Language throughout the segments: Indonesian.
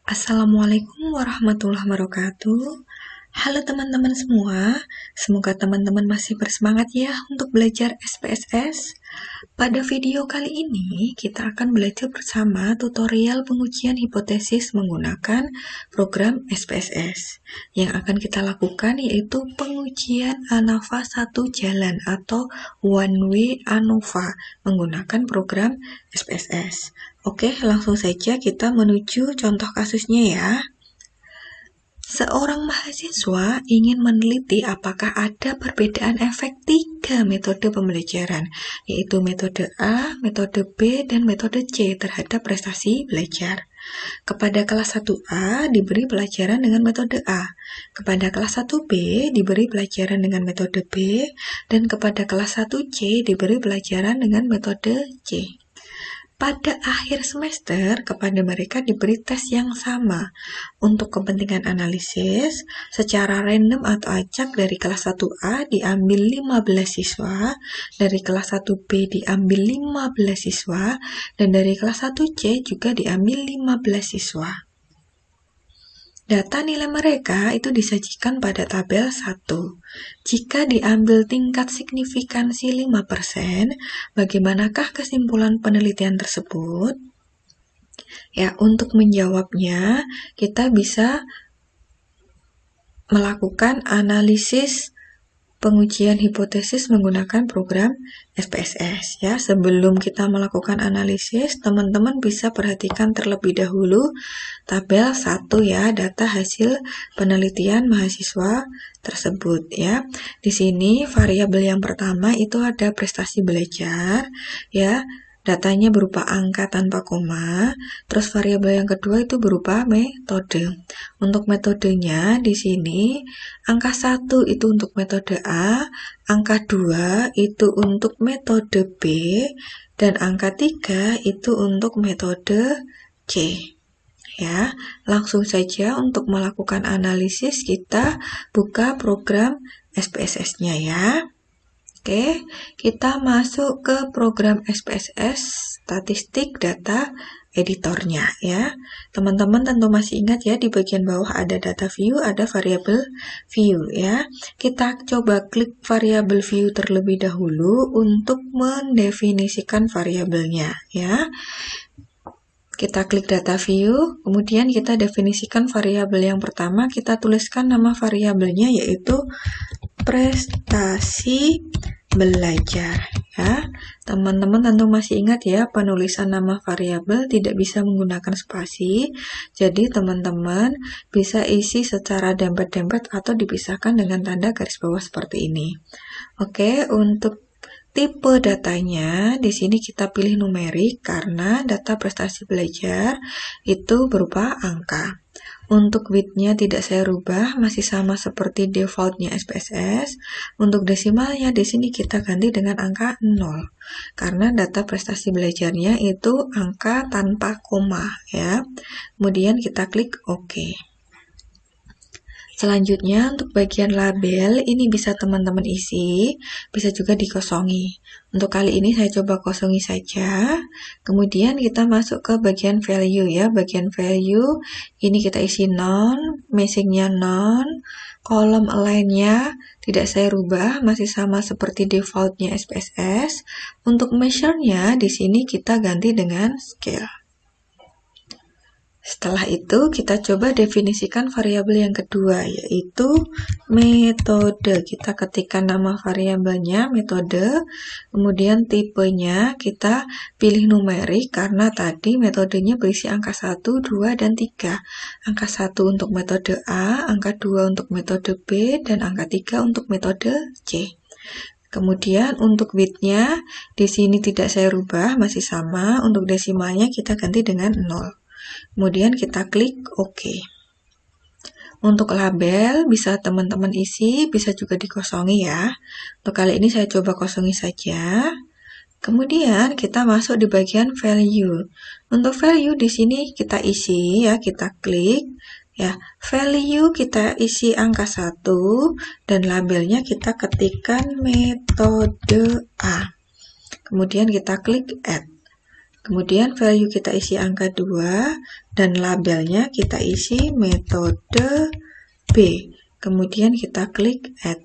Assalamualaikum warahmatullahi wabarakatuh. Halo teman-teman semua, semoga teman-teman masih bersemangat ya untuk belajar SPSS. Pada video kali ini, kita akan belajar bersama tutorial pengujian hipotesis menggunakan program SPSS. Yang akan kita lakukan yaitu pengujian ANOVA 1 jalan atau One Way ANOVA menggunakan program SPSS. Oke, langsung saja kita menuju contoh kasusnya ya. Seorang mahasiswa ingin meneliti apakah ada perbedaan efek 3 metode pembelajaran, yaitu metode A, metode B, dan metode C terhadap prestasi belajar. Kepada kelas 1A diberi pelajaran dengan metode A, kepada kelas 1B diberi pelajaran dengan metode B, dan kepada kelas 1C diberi pelajaran dengan metode C. Pada akhir semester, kepada mereka diberi tes yang sama. Untuk kepentingan analisis, secara random atau acak dari kelas 1A diambil 15 siswa, dari kelas 1B diambil 15 siswa, dan dari kelas 1C juga diambil 15 siswa. Data nilai mereka itu disajikan pada tabel 1. Jika diambil tingkat signifikansi 5%, bagaimanakah kesimpulan penelitian tersebut? Ya, untuk menjawabnya, kita bisa melakukan analisis pengujian hipotesis menggunakan program SPSS ya. Sebelum kita melakukan analisis, teman-teman bisa perhatikan terlebih dahulu tabel 1 ya, data hasil penelitian mahasiswa tersebut ya. Di sini variabel yang pertama itu ada prestasi belajar ya. Datanya berupa angka tanpa koma, terus variabel yang kedua itu berupa metode. Untuk metodenya di sini angka 1 itu untuk metode A, angka 2 itu untuk metode B, dan angka 3 itu untuk metode C. Ya, langsung saja untuk melakukan analisis kita buka program SPSS-nya ya. Oke, kita masuk ke program SPSS statistik data editornya ya. Teman-teman tentu masih ingat ya, di bagian bawah ada data view, ada variabel view ya. Kita coba klik variabel view terlebih dahulu untuk mendefinisikan variabelnya ya. Kita klik data view, kemudian kita definisikan variabel yang pertama, kita tuliskan nama variabelnya yaitu prestasi belajar ya. Teman-teman tentu masih ingat ya, penulisan nama variabel tidak bisa menggunakan spasi. Jadi teman-teman bisa isi secara dempet-dempet atau dipisahkan dengan tanda garis bawah seperti ini. Oke, untuk tipe datanya di sini kita pilih numerik karena data prestasi belajar itu berupa angka. Untuk width-nya tidak saya rubah, masih sama seperti defaultnya SPSS. Untuk desimalnya di sini kita ganti dengan angka 0. Karena data prestasi belajarnya itu angka tanpa koma ya. Kemudian kita klik OK. Selanjutnya untuk bagian label ini bisa teman-teman isi, bisa juga dikosongi. Untuk kali ini saya coba kosongi saja. Kemudian kita masuk ke bagian value ya. Bagian value ini kita isi none, missingnya none, kolom align-nya tidak saya rubah, masih sama seperti defaultnya SPSS. Untuk measure-nya di sini kita ganti dengan scale. Setelah itu, kita coba definisikan variabel yang kedua, yaitu metode. Kita ketikkan nama variabelnya, metode, kemudian tipenya kita pilih numerik, karena tadi metodenya berisi angka 1, 2, dan 3. Angka 1 untuk metode A, angka 2 untuk metode B, dan angka 3 untuk metode C. Kemudian untuk width-nya, di sini tidak saya rubah, masih sama. Untuk desimalnya kita ganti dengan 0. Kemudian kita klik OK. Untuk label bisa teman-teman isi, bisa juga dikosongi ya. Untuk kali ini saya coba kosongi saja. Kemudian kita masuk di bagian value. Untuk value di sini kita isi ya, kita klik ya. Value kita isi angka 1 dan labelnya kita ketikkan metode A. Kemudian kita klik add. Kemudian value kita isi angka 2 dan labelnya kita isi metode B. Kemudian kita klik add.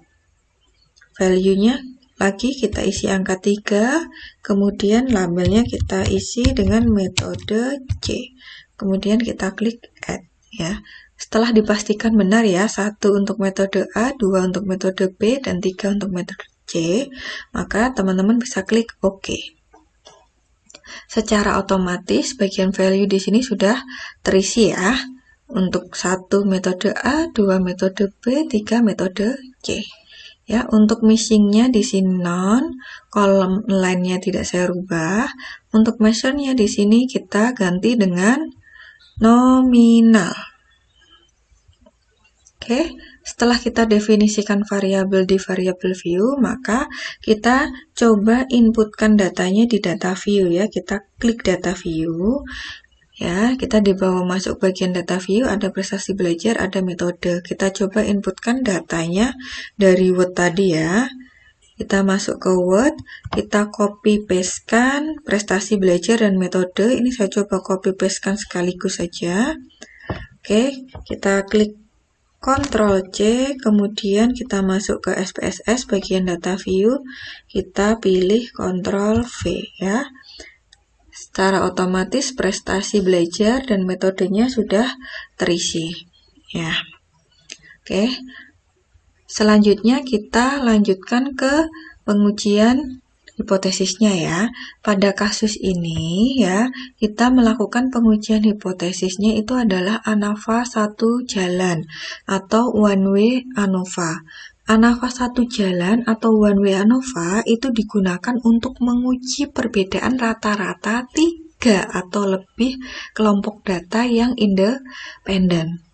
Value-nya lagi kita isi angka 3, kemudian labelnya kita isi dengan metode C. Kemudian kita klik add ya. Setelah dipastikan benar ya, 1 untuk metode A, 2 untuk metode B, dan 3 untuk metode C, maka teman-teman bisa klik OK. Secara otomatis bagian value di sini sudah terisi ya. Untuk 1 metode A, 2 metode B, 3 metode C. Ya, untuk missingnya di sini non, kolom line-nya tidak saya rubah. Untuk measure-nya di sini kita ganti dengan nominal. Oke, setelah kita definisikan variabel di variabel view, maka kita coba inputkan datanya di data view ya. Kita klik data view. Ya, kita di bawah masuk bagian data view, ada prestasi belajar, ada metode. Kita coba inputkan datanya dari Word tadi ya. Kita masuk ke Word, kita copy pastekan prestasi belajar dan metode. Ini saya coba copy pastekan sekaligus saja. Oke, kita klik Ctrl C, kemudian kita masuk ke SPSS bagian data view, kita pilih Ctrl V ya. Secara otomatis prestasi belajar dan metodenya sudah terisi ya. Oke. Selanjutnya kita lanjutkan ke pengujian hipotesisnya ya. Pada kasus ini ya, kita melakukan pengujian hipotesisnya itu adalah ANOVA 1 jalan atau one way ANOVA. ANOVA 1 jalan atau one way ANOVA itu digunakan untuk menguji perbedaan rata-rata 3 atau lebih kelompok data yang independen.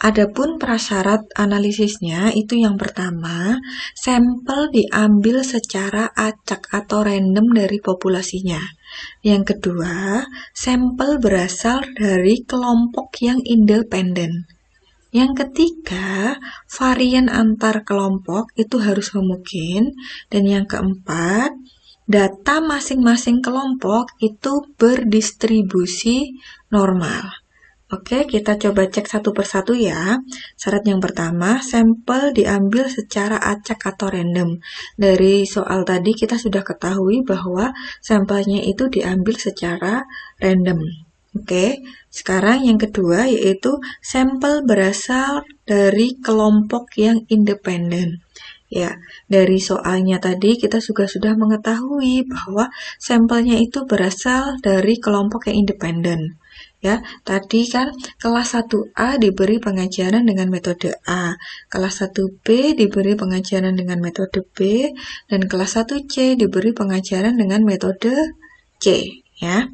Adapun prasyarat analisisnya itu yang pertama, sampel diambil secara acak atau random dari populasinya. Yang kedua, sampel berasal dari kelompok yang independen. Yang ketiga, varian antar kelompok itu harus homogen. Dan yang keempat, data masing-masing kelompok itu berdistribusi normal. Oke, kita coba cek satu persatu ya. Syarat yang pertama, sampel diambil secara acak atau random. Dari soal tadi kita sudah ketahui bahwa sampelnya itu diambil secara random. Oke, sekarang yang kedua yaitu sampel berasal dari kelompok yang independen. Ya, dari soalnya tadi kita juga sudah mengetahui bahwa sampelnya itu berasal dari kelompok yang independen. Ya, tadi kan kelas 1A diberi pengajaran dengan metode A, kelas 1B diberi pengajaran dengan metode B, dan kelas 1C diberi pengajaran dengan metode C, ya.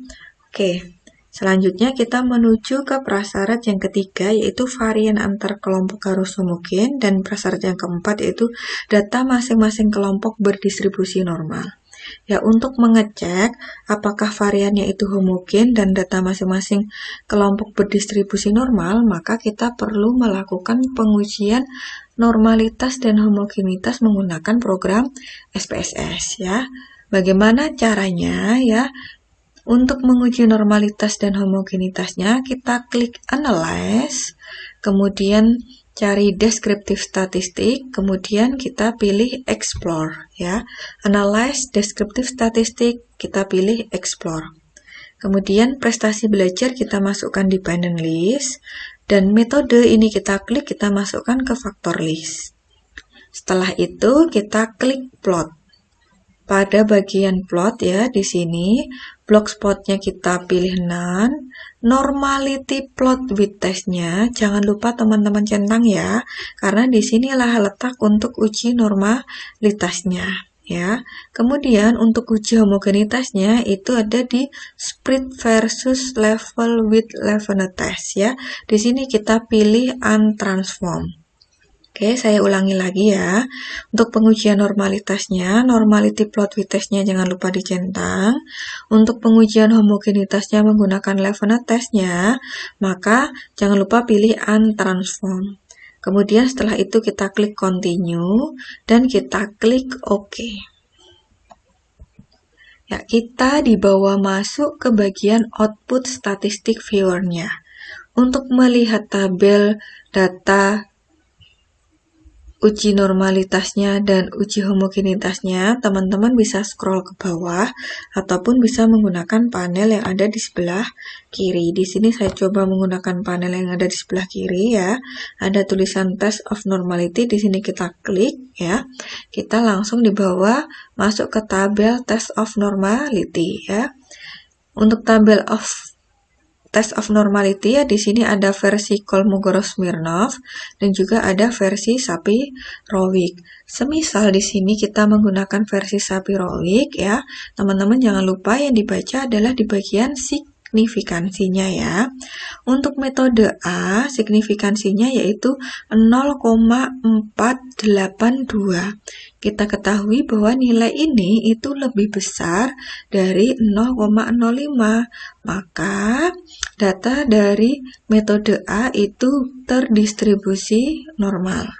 Oke, selanjutnya kita menuju ke prasyarat yang ketiga, yaitu varian antar kelompok harus homogen, dan prasyarat yang keempat yaitu data masing-masing kelompok berdistribusi normal. Ya, untuk mengecek apakah variannya itu homogen dan data masing-masing kelompok berdistribusi normal, maka kita perlu melakukan pengujian normalitas dan homogenitas menggunakan program SPSS ya. Bagaimana caranya ya? Untuk menguji normalitas dan homogenitasnya, kita klik Analyze, kemudian cari deskriptif statistik, kemudian kita pilih Explore ya. Analyze deskriptif statistik, kita pilih Explore. Kemudian prestasi belajar kita masukkan dependent list, dan metode ini kita klik, kita masukkan ke factor list. Setelah itu kita klik plot. Pada bagian plot ya, di sini block spotnya kita pilih none, normality plot with test-nya jangan lupa teman-teman centang ya, karena di sinilah letak untuk uji normalitasnya ya. Kemudian untuk uji homogenitasnya itu ada di spread versus level with level test ya. Di sini kita pilih untransform. Oke, saya ulangi lagi ya. Untuk pengujian normalitasnya, normality plot with test-nya jangan lupa dicentang. Untuk pengujian homogenitasnya menggunakan level test-nya, maka jangan lupa pilih untransform. Kemudian setelah itu kita klik continue dan kita klik OK. Ya, kita dibawa masuk ke bagian output statistik viewer-nya. Untuk melihat tabel data uji normalitasnya dan uji homogenitasnya, teman-teman bisa scroll ke bawah ataupun bisa menggunakan panel yang ada di sebelah kiri. Di sini saya coba menggunakan panel yang ada di sebelah kiri ya. Ada tulisan test of normality, di sini kita klik ya. Kita langsung dibawa masuk ke tabel test of normality ya. Untuk tabel test of normality ya, di sini ada versi Kolmogorov-Smirnov dan juga ada versi Sapir-Whorf. Semisal di sini kita menggunakan versi Sapir-Whorf ya, teman-teman jangan lupa yang dibaca adalah di bagian signifikansinya ya. Untuk metode A, signifikansinya yaitu 0,482. Kita ketahui bahwa nilai ini itu lebih besar dari 0,05. Maka data dari metode A itu terdistribusi normal.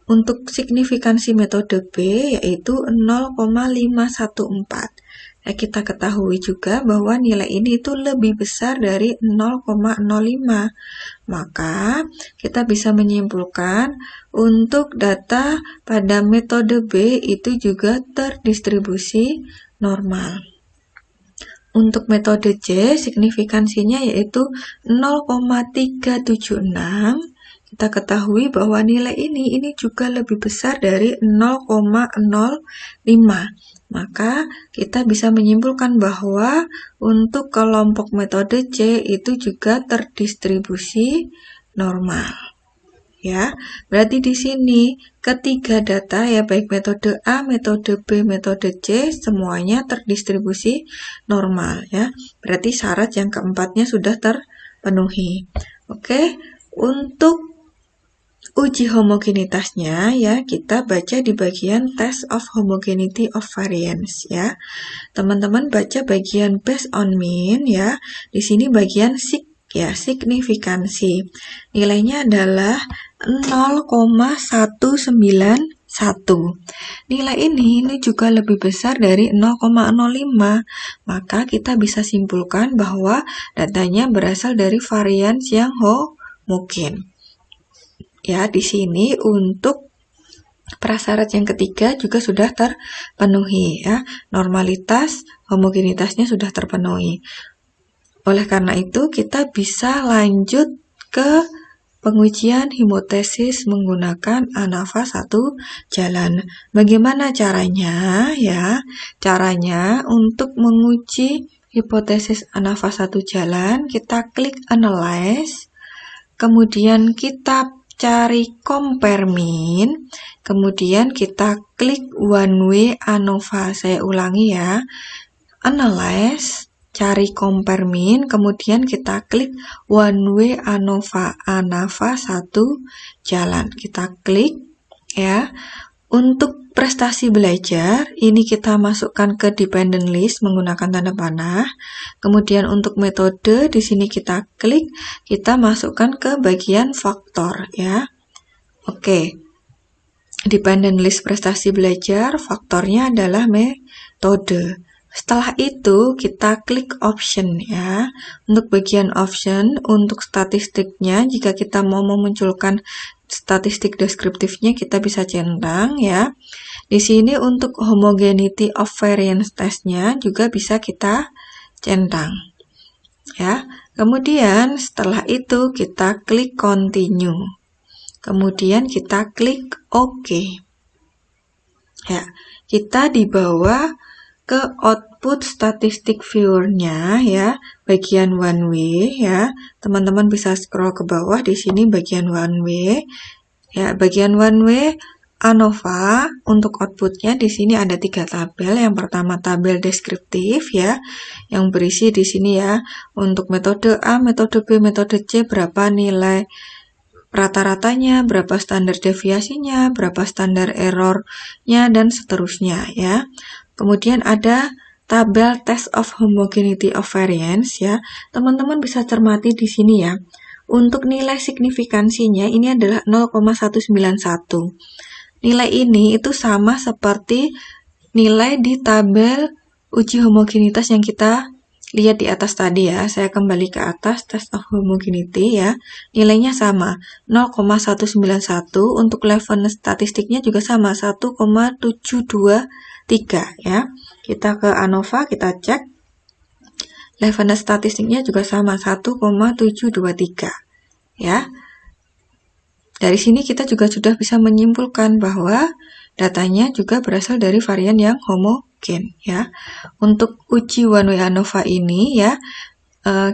Untuk signifikansi metode B yaitu 0,514. Kita ketahui juga bahwa nilai ini itu lebih besar dari 0,05. Maka kita bisa menyimpulkan untuk data pada metode B itu juga terdistribusi normal. Untuk metode C, signifikansinya yaitu 0,376. Kita ketahui bahwa nilai ini juga lebih besar dari 0,05. Maka kita bisa menyimpulkan bahwa untuk kelompok metode C itu juga terdistribusi normal. Ya, berarti di sini ketiga data ya, baik metode A, metode B, metode C semuanya terdistribusi normal ya. Berarti syarat yang keempatnya sudah terpenuhi. Oke, untuk uji homogenitasnya ya, kita baca di bagian test of homogeneity of variance ya. Teman-teman baca bagian based on mean ya. Di sini bagian signifikansi. Nilainya adalah 0,191. Nilai ini juga lebih besar dari 0,05. Maka kita bisa simpulkan bahwa datanya berasal dari varians yang homogen. Ya, di sini untuk prasyarat yang ketiga juga sudah terpenuhi ya. Normalitas, homogenitasnya sudah terpenuhi. Oleh karena itu, kita bisa lanjut ke pengujian hipotesis menggunakan ANAVA 1 jalan. Bagaimana caranya ya? Caranya untuk menguji hipotesis ANAVA 1 jalan, kita klik Analyze, kemudian kita cari compare mean, kemudian kita klik one way ANOVA. Saya ulangi ya, Analyze, cari compare mean, kemudian kita klik one way ANOVA 1 jalan. Kita klik ya. Untuk prestasi belajar, ini kita masukkan ke dependent list menggunakan tanda panah. Kemudian untuk metode, di sini kita klik, kita masukkan ke bagian faktor ya. Oke. Dependent list prestasi belajar, faktornya adalah metode. Setelah itu kita klik option ya. Untuk bagian option, untuk statistiknya, jika kita mau memunculkan statistik deskriptifnya kita bisa centang ya. Di sini untuk homogeneity of variance testnya juga bisa kita centang ya. Kemudian setelah itu kita klik continue. Kemudian kita klik OK. Ya, kita dibawa ke output statistik viewer-nya ya, bagian one way ya. Teman-teman bisa scroll ke bawah, di sini bagian one way. Ya, bagian one way ANOVA untuk outputnya di sini ada 3 tabel. Yang pertama tabel deskriptif ya, yang berisi di sini ya, untuk metode A, metode B, metode C berapa nilai rata-ratanya, berapa standar deviasinya, berapa standar errornya, dan seterusnya ya. Kemudian ada tabel test of homogeneity of variance ya. Teman-teman bisa cermati di sini ya. Untuk nilai signifikansinya ini adalah 0,191. Nilai ini itu sama seperti nilai di tabel uji homogenitas yang kita lihat di atas tadi ya. Saya kembali ke atas, test of homogeneity ya. Nilainya sama, 0,191. Untuk level statistiknya juga sama, 1,723 ya. Kita ke ANOVA, kita cek. Level statistiknya juga sama, 1,723 ya. Dari sini kita juga sudah bisa menyimpulkan bahwa datanya juga berasal dari varian yang homogen ya. Untuk uji one way ANOVA ini ya,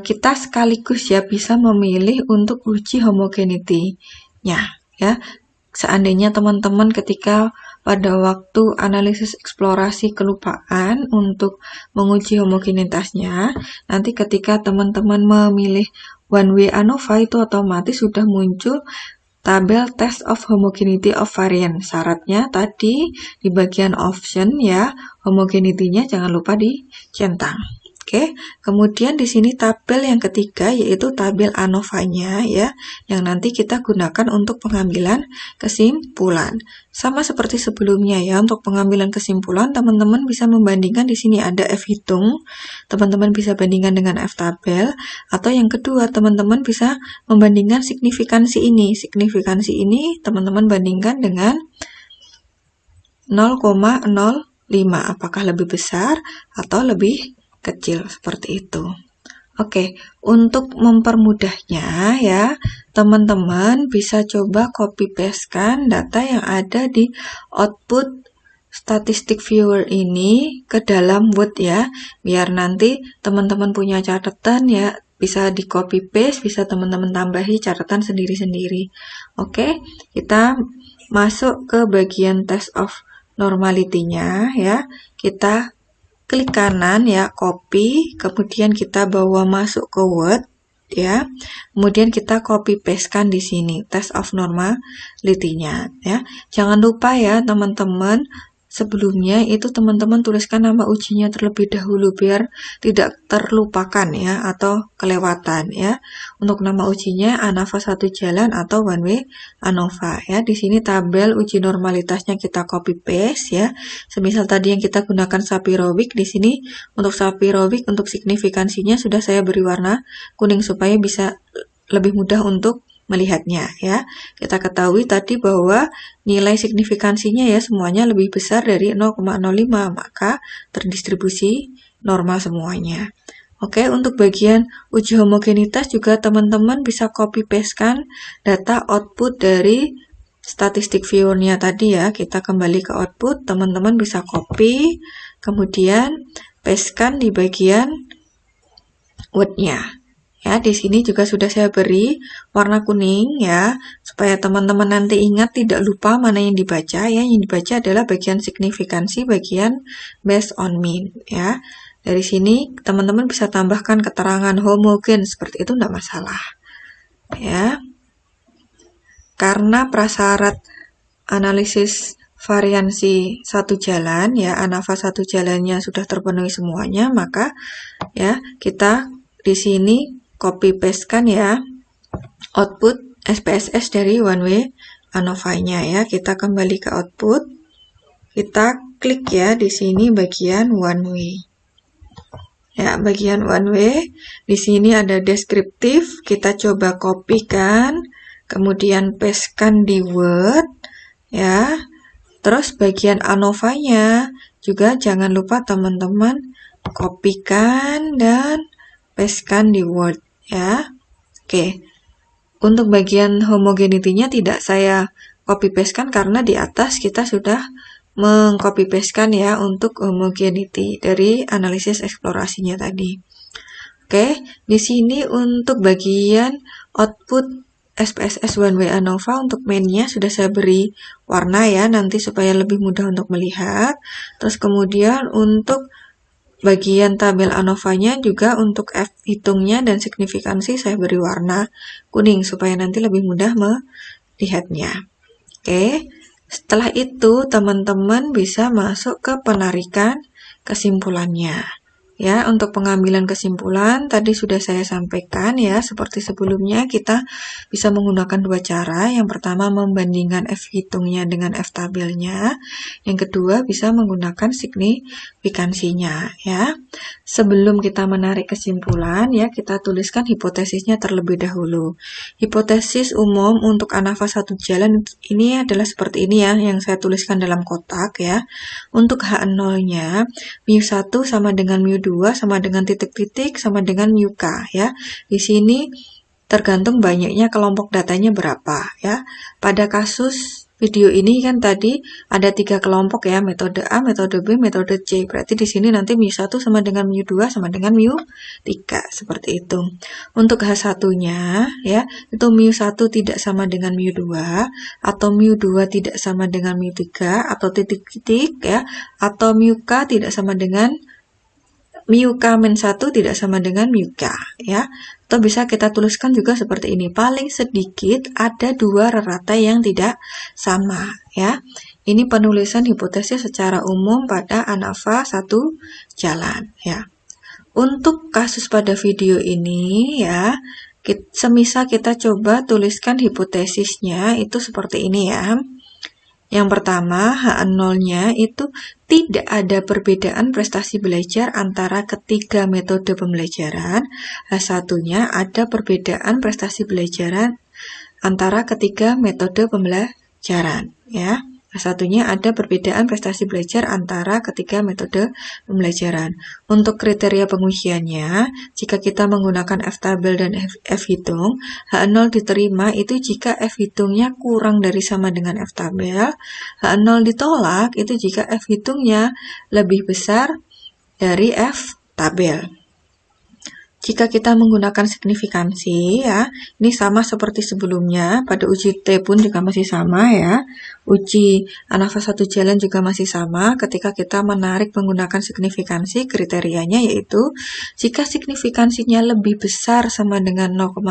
kita sekaligus ya bisa memilih untuk uji homogenity-nya ya. Seandainya teman-teman ketika pada waktu analisis eksplorasi kelupaan untuk menguji homogenitasnya, nanti ketika teman-teman memilih one way ANOVA itu otomatis sudah muncul tabel test of homogeneity of variant. Syaratnya tadi di bagian option ya, homogenity-nya jangan lupa dicentang. Oke, kemudian di sini tabel yang ketiga yaitu tabel ANOVA-nya ya, yang nanti kita gunakan untuk pengambilan kesimpulan. Sama seperti sebelumnya ya, untuk pengambilan kesimpulan teman-teman bisa membandingkan. Di sini ada F hitung, teman-teman bisa bandingkan dengan F tabel, atau yang kedua teman-teman bisa membandingkan signifikansi ini. Signifikansi ini teman-teman bandingkan dengan 0,05, apakah lebih besar atau lebih kecil, seperti itu. Oke, untuk mempermudahnya ya, teman-teman bisa coba copy pastekan data yang ada di output statistic viewer ini ke dalam Word ya, biar nanti teman-teman punya catatan ya, bisa di copy paste, bisa teman-teman tambahi catatan sendiri-sendiri. Oke, kita masuk ke bagian test of normality-nya ya, kita klik kanan ya, copy, kemudian kita bawa masuk ke Word ya. Kemudian kita copy pastekan di sini test of normality-nya ya. Jangan lupa ya teman-teman, sebelumnya itu teman-teman tuliskan nama ujinya terlebih dahulu biar tidak terlupakan ya atau kelewatan ya. Untuk nama ujinya ANOVA 1 jalan atau one way ANOVA ya. Di sini tabel uji normalitasnya kita copy paste ya. Semisal tadi yang kita gunakan Sapir-Whorf, di sini untuk Sapir-Whorf untuk signifikansinya sudah saya beri warna kuning supaya bisa lebih mudah untuk melihatnya ya. Kita ketahui tadi bahwa nilai signifikansinya ya semuanya lebih besar dari 0,05, maka terdistribusi normal semuanya. Oke, untuk bagian uji homogenitas juga teman-teman bisa copy pastekan data output dari statistic viewer-nya tadi ya. Kita kembali ke output, teman-teman bisa copy, kemudian pastekan di bagian Word-nya. Ya, di sini juga sudah saya beri warna kuning ya, supaya teman-teman nanti ingat tidak lupa mana yang dibaca ya. Yang dibaca adalah bagian signifikansi, bagian based on mean ya. Dari sini teman-teman bisa tambahkan keterangan homogen seperti itu, tidak masalah. Ya. Karena prasyarat analisis variansi satu jalan ya, ANOVA satu jalannya sudah terpenuhi semuanya, maka ya kita di sini copy pastekan ya output SPSS dari one way ANOVA-nya ya. Kita kembali ke output, kita klik ya di sini bagian one way. Ya, bagian one way. Di sini ada deskriptif, kita coba kopikan, kemudian pastekan di Word ya. Terus bagian ANOVA-nya juga jangan lupa teman-teman kopikan dan pastekan di Word ya. Oke. Untuk bagian homogenity-nya tidak saya copy pastekan karena di atas kita sudah mengcopy pastekan ya untuk homogenity dari analisis eksplorasinya tadi. Oke, di sini untuk bagian output SPSS one way ANOVA untuk mainnya sudah saya beri warna ya, nanti supaya lebih mudah untuk melihat. Terus kemudian untuk bagian tabel ANOVA-nya juga untuk F hitungnya dan signifikansi saya beri warna kuning supaya nanti lebih mudah melihatnya. Oke, setelah itu teman-teman bisa masuk ke penarikan kesimpulannya. Ya, untuk pengambilan kesimpulan tadi sudah saya sampaikan ya, seperti sebelumnya kita bisa menggunakan dua cara. Yang pertama membandingkan F hitungnya dengan F tabelnya. Yang kedua bisa menggunakan signifikansinya ya. Sebelum kita menarik kesimpulan ya, kita tuliskan hipotesisnya terlebih dahulu. Hipotesis umum untuk ANAVA satu jalan ini adalah seperti ini ya, yang saya tuliskan dalam kotak ya. Untuk H0-nya mu1 sama dengan mu2 sama dengan titik-titik sama dengan mu-k ya. Di sini tergantung banyaknya kelompok datanya berapa ya. Pada kasus video ini kan tadi ada 3 kelompok ya, metode A, metode B, metode C. Berarti di sini nanti mu1 sama dengan mu2 sama dengan mu3 seperti itu. Untuk H1-nya ya, itu mu1 tidak sama dengan mu2 atau mu2 tidak sama dengan mu3 atau titik-titik ya, atau mu-k tidak sama dengan mu-k-1 tidak sama dengan mu-k ya. Atau bisa kita tuliskan juga seperti ini. Paling sedikit ada dua rerata yang tidak sama ya. Ini penulisan hipotesis secara umum pada ANAVA satu jalan ya. Untuk kasus pada video ini ya, semisal kita coba tuliskan hipotesisnya itu seperti ini ya. Yang pertama, H0-nya itu tidak ada perbedaan prestasi belajar antara ketiga metode pembelajaran. H1-nya ada perbedaan prestasi belajar antara ketiga metode pembelajaran ya. H1-nya ada perbedaan prestasi belajar antara ketiga metode pembelajaran. Untuk kriteria pengujiannya, jika kita menggunakan F tabel dan F hitung, H0 diterima itu jika F hitungnya kurang dari sama dengan F tabel. H0 ditolak itu jika F hitungnya lebih besar dari F tabel. Jika kita menggunakan signifikansi ya, ini sama seperti sebelumnya, pada uji T pun juga masih sama ya. Uji ANAVA satu jalan juga masih sama ketika kita menarik menggunakan signifikansi, kriterianya yaitu jika signifikansinya lebih besar sama dengan 0,05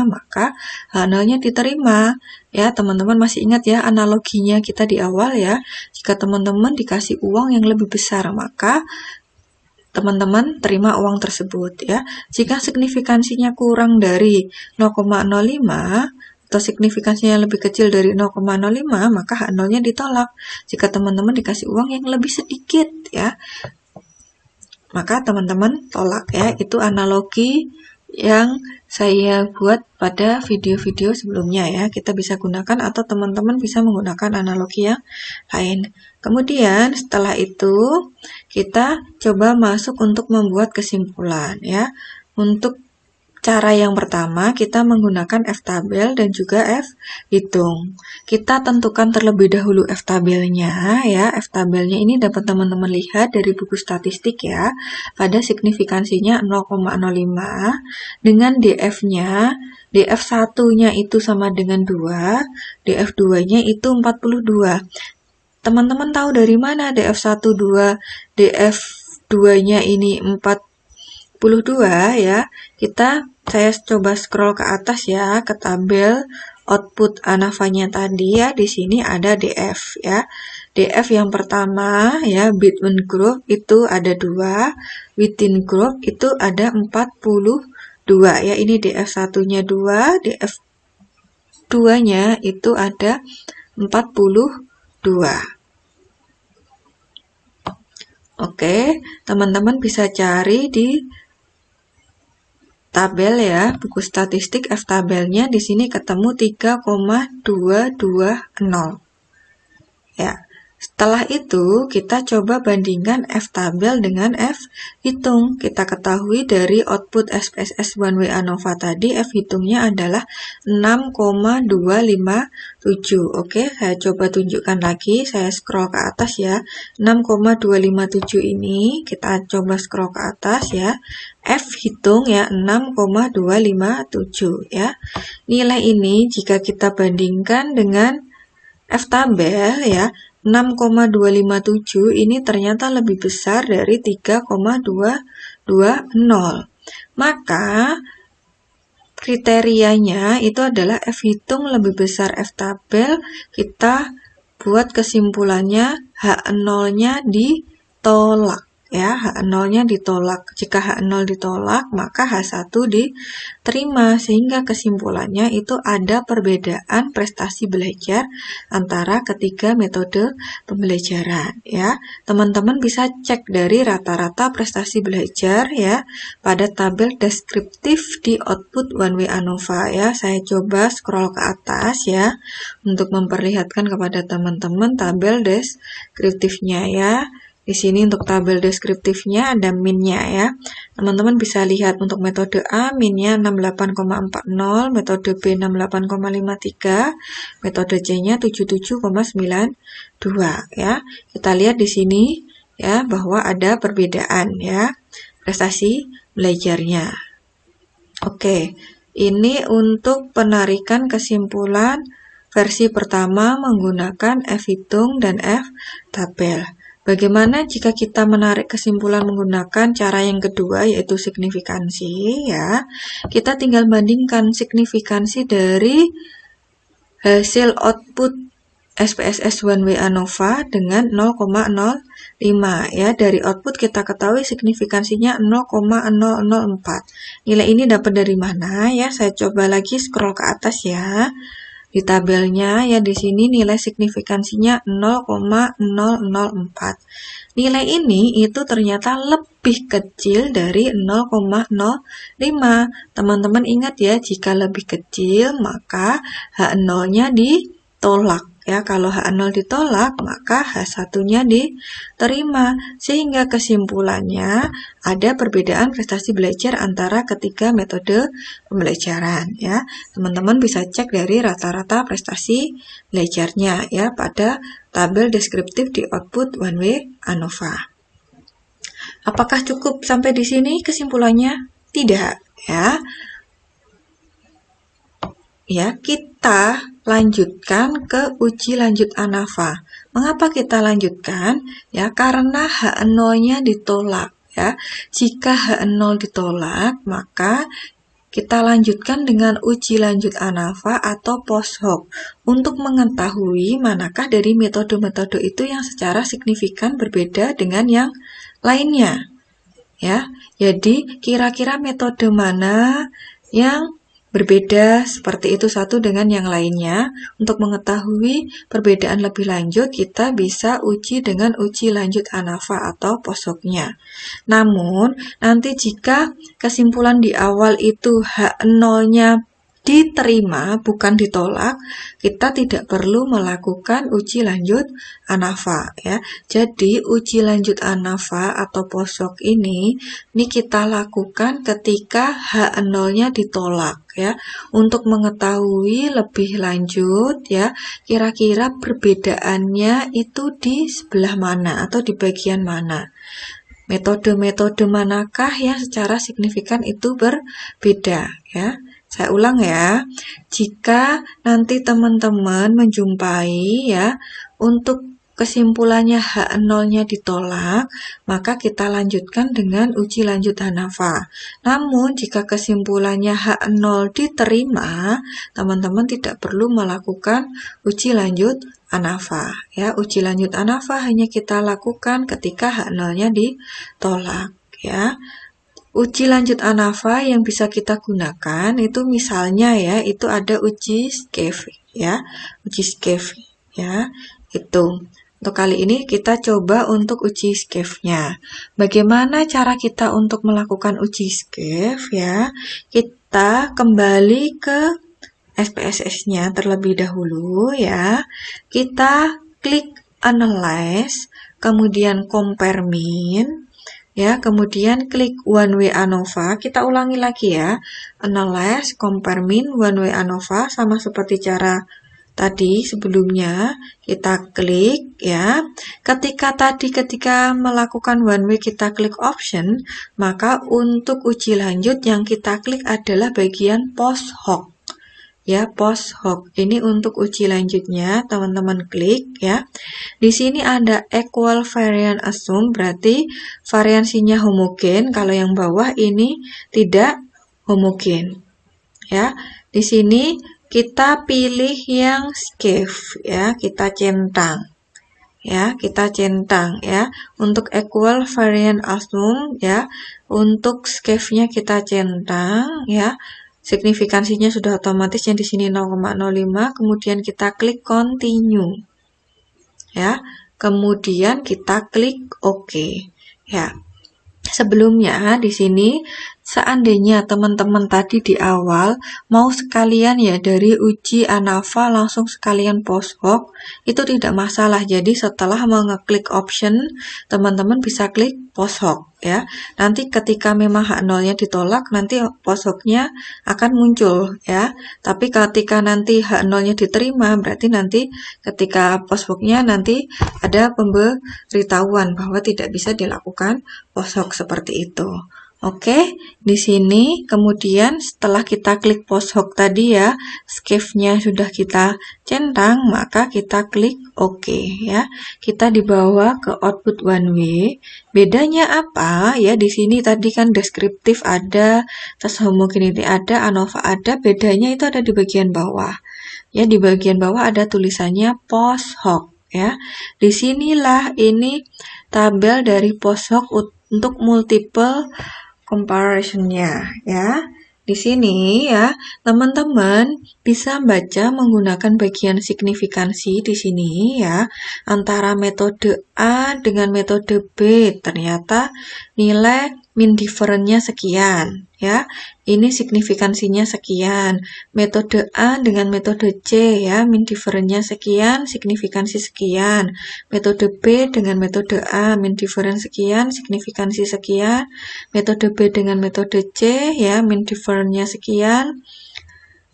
maka H0-nya diterima. Ya, teman-teman masih ingat ya analoginya kita di awal ya. Jika teman-teman dikasih uang yang lebih besar maka teman-teman terima uang tersebut ya. Jika signifikansinya kurang dari 0,05 atau signifikansinya lebih kecil dari 0,05 maka H0-nya ditolak. Jika teman-teman dikasih uang yang lebih sedikit ya, maka teman-teman tolak ya. Itu analogi yang saya buat pada video-video sebelumnya ya. Kita bisa gunakan atau teman-teman bisa menggunakan analogi yang lain. Kemudian setelah itu kita coba masuk untuk membuat kesimpulan ya. Untuk cara yang pertama kita menggunakan F tabel dan juga F hitung. Kita tentukan terlebih dahulu F tabelnya ya. F tabelnya ini dapat teman-teman lihat dari buku statistik ya. Pada signifikansinya 0,05 dengan DF-nya, DF1-nya itu sama dengan 2, DF2-nya itu 42. Teman-teman tahu dari mana DF1, 2, DF2-nya ini 42 ya. Saya coba scroll ke atas ya, ke tabel output ANAVA-nya tadi ya. Di sini ada DF ya. DF yang pertama ya, between group itu ada 2, within group itu ada 42 ya. Ini DF1-nya 2, DF2-nya itu ada 42. Oke, teman-teman bisa cari di tabel ya, buku statistik F tabelnya di sini ketemu 3,220. Ya. Setelah itu, kita coba bandingkan F tabel dengan F hitung. Kita ketahui dari output SPSS One Way ANOVA tadi, F hitungnya adalah 6,257. Oke, saya coba tunjukkan lagi. Saya scroll ke atas ya. 6,257 ini, kita coba scroll ke atas ya. F hitung ya, 6,257 ya. Nilai ini jika kita bandingkan dengan F tabel ya, 6,257 ini ternyata lebih besar dari 3,220. Maka kriterianya itu adalah F hitung lebih besar F tabel. Kita buat kesimpulannya H0-nya ditolak ya, H0-nya ditolak. Jika H0 ditolak, maka H1 diterima, sehingga kesimpulannya itu ada perbedaan prestasi belajar antara ketiga metode pembelajaran, ya. Teman-teman bisa cek dari rata-rata prestasi belajar, ya, pada tabel deskriptif di output One Way ANOVA, ya. Saya coba scroll ke atas, ya, untuk memperlihatkan kepada teman-teman tabel deskriptifnya, ya. Di sini untuk tabel deskriptifnya ada min-nya, ya. Teman-teman bisa lihat untuk metode A min-nya 68,40, metode B 68,53, metode C-nya 77,92, ya. Kita lihat di sini, ya, bahwa ada perbedaan, ya, prestasi belajarnya. Oke, ini untuk penarikan kesimpulan versi pertama menggunakan F-hitung dan F-tabel. Bagaimana jika kita menarik kesimpulan menggunakan cara yang kedua, yaitu signifikansi, ya. Kita tinggal bandingkan signifikansi dari hasil output SPSS One Way ANOVA dengan 0,05, ya. Dari output kita ketahui signifikansinya 0,004. Nilai ini dapat dari mana, ya? Saya coba lagi scroll ke atas, ya. Di tabelnya, ya, di sini nilai signifikansinya 0,004. Nilai ini itu ternyata lebih kecil dari 0,05. Teman-teman ingat, ya, jika lebih kecil maka H0-nya ditolak. Ya, kalau H0 ditolak, maka H1-nya diterima. Sehingga kesimpulannya ada perbedaan prestasi belajar antara ketiga metode pembelajaran, ya. Teman-teman bisa cek dari rata-rata prestasi belajarnya, ya, pada tabel deskriptif di output One Way ANOVA. Apakah cukup sampai di sini kesimpulannya? Tidak, ya. Ya, kita lanjutkan ke uji lanjut ANAVA. Mengapa kita lanjutkan? Ya, karena H0-nya ditolak, ya. Jika H0 ditolak, maka kita lanjutkan dengan uji lanjut ANAVA atau post hoc untuk mengetahui manakah dari metode-metode itu yang secara signifikan berbeda dengan yang lainnya. Ya, jadi kira-kira metode mana yang berbeda seperti itu satu dengan yang lainnya. Untuk mengetahui perbedaan lebih lanjut, kita bisa uji dengan uji lanjut ANAVA atau post hoc-nya. Namun, nanti jika kesimpulan di awal itu H0-nya diterima, bukan ditolak, kita tidak perlu melakukan uji lanjut ANAVA, ya. Jadi, uji lanjut ANAVA atau post hoc ini kita lakukan ketika H0-nya ditolak, ya, untuk mengetahui lebih lanjut, ya, kira-kira perbedaannya itu di sebelah mana atau di bagian mana. Metode-metode manakah yang secara signifikan itu berbeda, ya. Saya ulang, ya. Jika nanti teman-teman menjumpai, ya, untuk kesimpulannya H0-nya ditolak, maka kita lanjutkan dengan uji lanjut ANAVA. Namun, jika kesimpulannya H0 diterima, teman-teman tidak perlu melakukan uji lanjut ANAVA. Ya, uji lanjut ANAVA hanya kita lakukan ketika H0-nya ditolak, ya. Uji lanjut ANAVA yang bisa kita gunakan itu misalnya, ya, itu ada uji SCAFE, ya. Uji SCAFE, ya. Itu. Untuk kali ini kita coba untuk uji SCAFE-nya. Bagaimana cara kita untuk melakukan uji SCAFE, ya? Kita kembali ke SPSS-nya terlebih dahulu, ya. Kita klik Analyze, kemudian Compare Min, ya, kemudian klik One Way ANOVA. Kita ulangi lagi, ya. Analyze, Compare Min, One Way ANOVA, sama seperti cara tadi sebelumnya. Kita klik, ya. Ketika melakukan One Way kita klik Option, maka untuk uji lanjut yang kita klik adalah bagian Post Hoc. Ya, post hoc. Ini untuk uji lanjutnya, teman-teman klik, ya. Di sini ada equal variance assume, berarti variansinya homogen. Kalau yang bawah ini tidak homogen. Ya, di sini kita pilih yang SCAFE, ya, kita centang. ya, kita centang ya. Untuk equal variant asmum ya, untuk scale-nya kita centang ya. Signifikansinya sudah otomatis yang di sini 0,05, kemudian kita klik continue. Ya. Kemudian kita klik OK. Ya. Sebelumnya di sini seandainya teman-teman tadi di awal mau sekalian ya dari uji ANAVA langsung sekalian post-hoc, itu tidak masalah. Jadi setelah mengeklik option, teman-teman bisa klik post-hoc ya. Nanti ketika memang H0-nya ditolak, nanti post-hoc-nya akan muncul ya. Tapi ketika nanti H0-nya diterima, berarti nanti ketika post-hoc-nya nanti ada pemberitahuan bahwa tidak bisa dilakukan post-hoc seperti itu. Oke, di sini kemudian setelah kita klik post-hoc tadi ya, scale-nya sudah kita centang, maka kita klik OK ya. Kita dibawa ke output one way. Bedanya apa ya? Di sini tadi kan deskriptif ada, test homogeneity ada, ANOVA ada. Bedanya itu ada di bagian bawah. Ya, di bagian bawah ada tulisannya post-hoc ya. Disinilah ini tabel dari post-hoc untuk multiple comparison-nya ya. Di sini ya, teman-teman bisa baca menggunakan bagian signifikansi di sini ya, antara metode A dengan metode B. Ternyata nilai mean difference-nya sekian ya. Ini signifikansinya sekian. Metode A dengan metode C ya, mean difference-nya sekian, signifikansi sekian. Metode B dengan metode A, mean difference sekian, signifikansi sekian. Metode B dengan metode C ya, mean difference-nya sekian,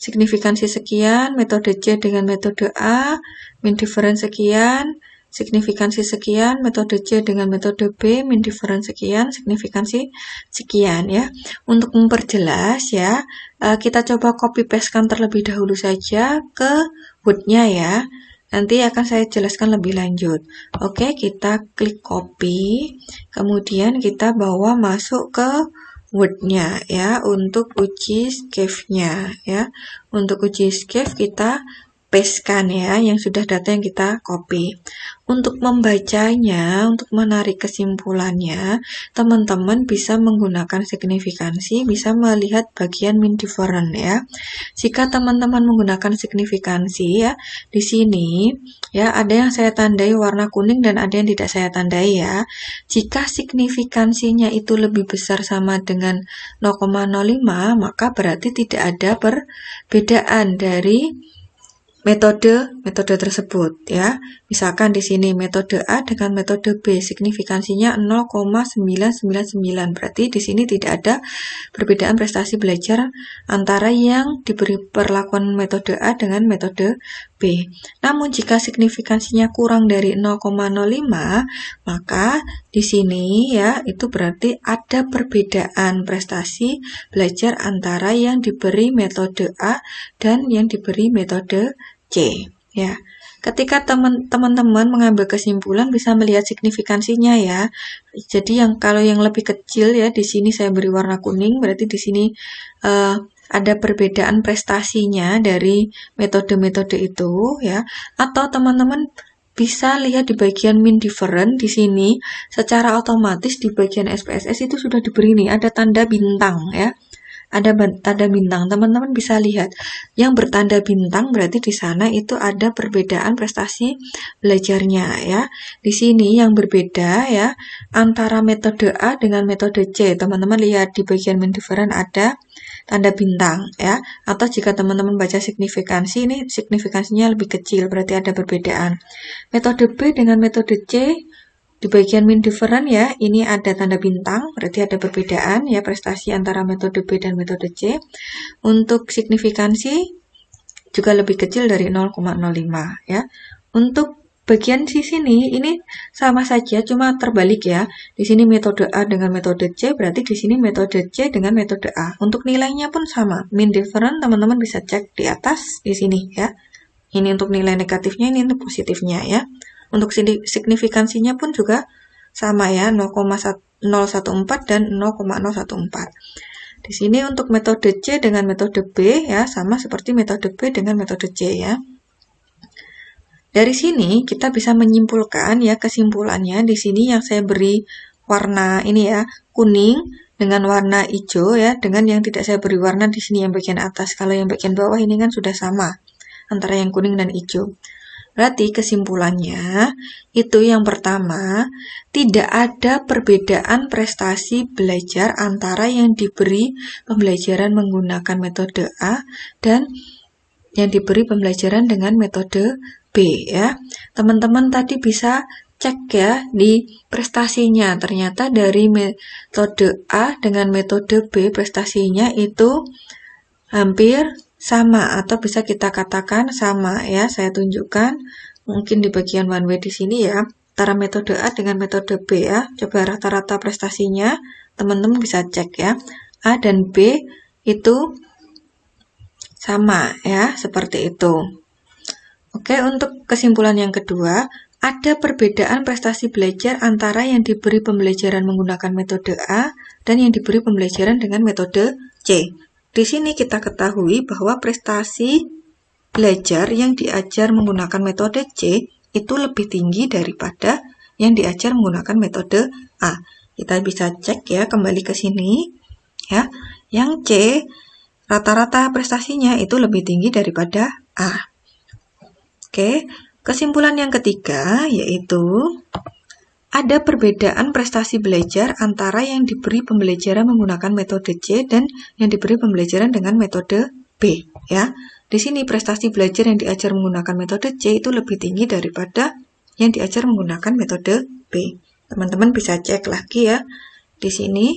signifikansi sekian. Metode C dengan metode A, mean difference sekian, signifikansi sekian. Metode C dengan metode B, mean difference sekian, signifikansi sekian ya. Untuk memperjelas ya, kita coba copy pastekan terlebih dahulu saja ke Word-nya ya. Nanti akan saya jelaskan lebih lanjut. Oke, kita klik copy, kemudian kita bawa masuk ke Word-nya ya, untuk uji scale-nya ya. Untuk uji scale kita pastekan ya, yang sudah data yang kita copy. Untuk membacanya, untuk menarik kesimpulannya, teman-teman bisa menggunakan signifikansi, bisa melihat bagian mean difference ya. Jika teman-teman menggunakan signifikansi ya, di sini ya ada yang saya tandai warna kuning dan ada yang tidak saya tandai ya. Jika signifikansinya itu lebih besar sama dengan 0,05, maka berarti tidak ada perbedaan dari metode tersebut ya. Misalkan di sini metode A dengan metode B signifikansinya 0,999, berarti di sini tidak ada perbedaan prestasi belajar antara yang diberi perlakuan metode A dengan metode B. Namun jika signifikansinya kurang dari 0,05, maka di sini ya itu berarti ada perbedaan prestasi belajar antara yang diberi metode A dan yang diberi metode C ya. Ketika teman-teman mengambil kesimpulan bisa melihat signifikansinya ya. Jadi kalau yang lebih kecil ya, di sini saya beri warna kuning, berarti di sini ada perbedaan prestasinya dari metode-metode itu ya. Atau teman-teman bisa lihat di bagian mean difference di sini secara otomatis di bagian SPSS itu sudah diberi nih ada tanda bintang ya. Ada tanda bintang, teman-teman bisa lihat yang bertanda bintang berarti di sana itu ada perbedaan prestasi belajarnya ya. Di sini yang berbeda ya antara metode A dengan metode C, teman-teman lihat di bagian mean difference ada tanda bintang ya. Atau jika teman-teman baca signifikansi, ini signifikansinya lebih kecil berarti ada perbedaan. Metode B dengan metode C di bagian mean difference ya, ini ada tanda bintang, berarti ada perbedaan ya prestasi antara metode B dan metode C. Untuk signifikansi juga lebih kecil dari 0,05 ya. Untuk bagian di sini ini sama saja, cuma terbalik ya. Di sini metode A dengan metode C, berarti di sini metode C dengan metode A. Untuk nilainya pun sama, mean difference teman-teman bisa cek di atas di sini ya. Ini untuk nilai negatifnya, ini untuk positifnya ya. Untuk signifikansinya pun juga sama ya, 0,014 dan 0,014. Di sini untuk metode C dengan metode B ya, sama seperti metode B dengan metode C ya. Dari sini kita bisa menyimpulkan ya, kesimpulannya di sini yang saya beri warna ini ya, kuning dengan warna hijau ya, dengan yang tidak saya beri warna di sini yang bagian atas. Kalau yang bagian bawah ini kan sudah sama antara yang kuning dan hijau. Berarti kesimpulannya itu yang pertama, tidak ada perbedaan prestasi belajar antara yang diberi pembelajaran menggunakan metode A dan yang diberi pembelajaran dengan metode B ya. Teman-teman tadi bisa cek ya di prestasinya. Ternyata dari metode A dengan metode B prestasinya itu hampir sama atau bisa kita katakan sama ya. Saya tunjukkan mungkin di bagian one way di sini ya. Antara metode A dengan metode B ya. Coba rata-rata prestasinya teman-teman bisa cek ya. A dan B itu sama ya, seperti itu. Oke, untuk kesimpulan yang kedua, ada perbedaan prestasi belajar antara yang diberi pembelajaran menggunakan metode A dan yang diberi pembelajaran dengan metode C. Di sini kita ketahui bahwa prestasi belajar yang diajar menggunakan metode C itu lebih tinggi daripada yang diajar menggunakan metode A. Kita bisa cek ya, kembali ke sini ya. Yang C rata-rata prestasinya itu lebih tinggi daripada A. Oke, kesimpulan yang ketiga yaitu ada perbedaan prestasi belajar antara yang diberi pembelajaran menggunakan metode C dan yang diberi pembelajaran dengan metode B ya. Di sini prestasi belajar yang diajar menggunakan metode C itu lebih tinggi daripada yang diajar menggunakan metode B. Teman-teman bisa cek lagi ya. Di sini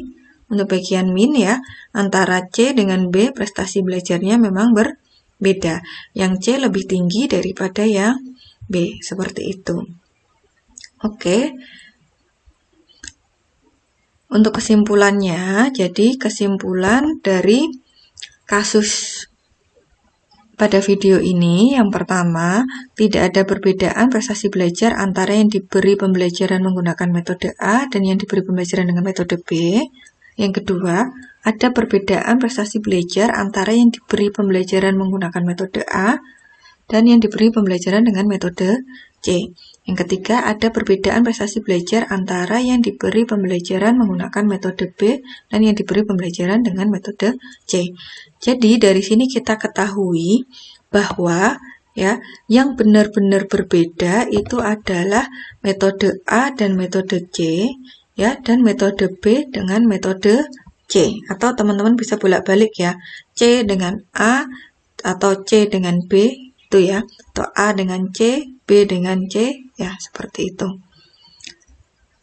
untuk bagian min ya, antara C dengan B prestasi belajarnya memang berbeda. Yang C lebih tinggi daripada yang B, seperti itu. Oke. Untuk kesimpulannya, jadi kesimpulan dari kasus pada video ini, yang pertama, tidak ada perbedaan prestasi belajar antara yang diberi pembelajaran menggunakan metode A dan yang diberi pembelajaran dengan metode B. Yang kedua, ada perbedaan prestasi belajar antara yang diberi pembelajaran menggunakan metode A dan yang diberi pembelajaran dengan metode C. Yang ketiga, ada perbedaan prestasi belajar antara yang diberi pembelajaran menggunakan metode B dan yang diberi pembelajaran dengan metode C. Jadi, dari sini kita ketahui bahwa ya, yang benar-benar berbeda itu adalah metode A dan metode C. Ya, dan metode B dengan metode C. Atau teman-teman bisa bolak-balik ya. C dengan A atau C dengan B itu ya. Atau A dengan C, B dengan C, ya seperti itu.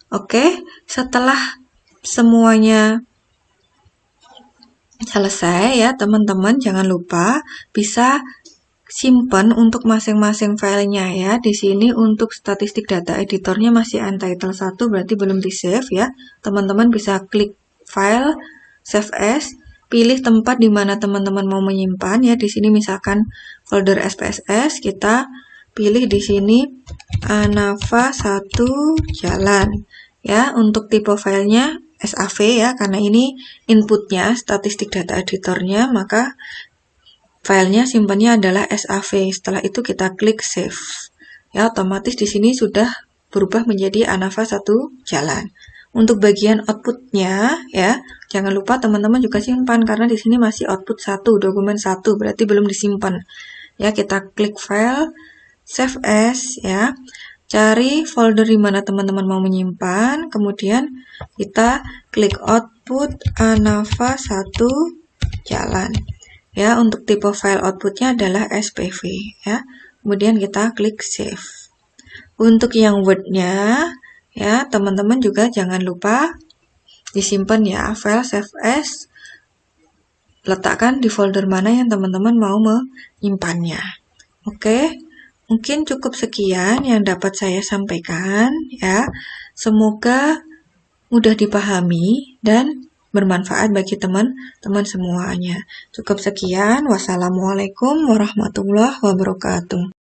Oke, setelah semuanya selesai ya teman-teman, jangan lupa bisa simpan untuk masing-masing filenya ya. Di sini untuk statistik data editornya masih untitled 1, berarti belum di save ya. Teman-teman bisa klik file, save as, pilih tempat di mana teman-teman mau menyimpan ya. Di sini misalkan folder SPSS, kita pilih di sini ANAVA 1 jalan ya. Untuk tipe filenya SAV ya, karena ini inputnya statistik data editornya, maka filenya simpannya adalah SAV. Setelah itu kita klik save. Ya, otomatis di sini sudah berubah menjadi ANAVA 1 jalan. Untuk bagian outputnya ya, jangan lupa teman-teman juga simpan karena di sini masih output 1, dokumen 1, berarti belum disimpan. Ya, kita klik file, save as ya. Cari folder di mana teman-teman mau menyimpan, kemudian kita klik output ANAVA 1 jalan. Ya, untuk tipe file outputnya adalah SPV ya. Kemudian kita klik save. Untuk yang Word-nya ya, teman-teman juga jangan lupa disimpan ya, file save as. Letakkan di folder mana yang teman-teman mau menyimpannya. Oke, mungkin cukup sekian yang dapat saya sampaikan ya. Semoga mudah dipahami dan bermanfaat bagi teman-teman semuanya. Cukup sekian. Wassalamualaikum warahmatullahi wabarakatuh.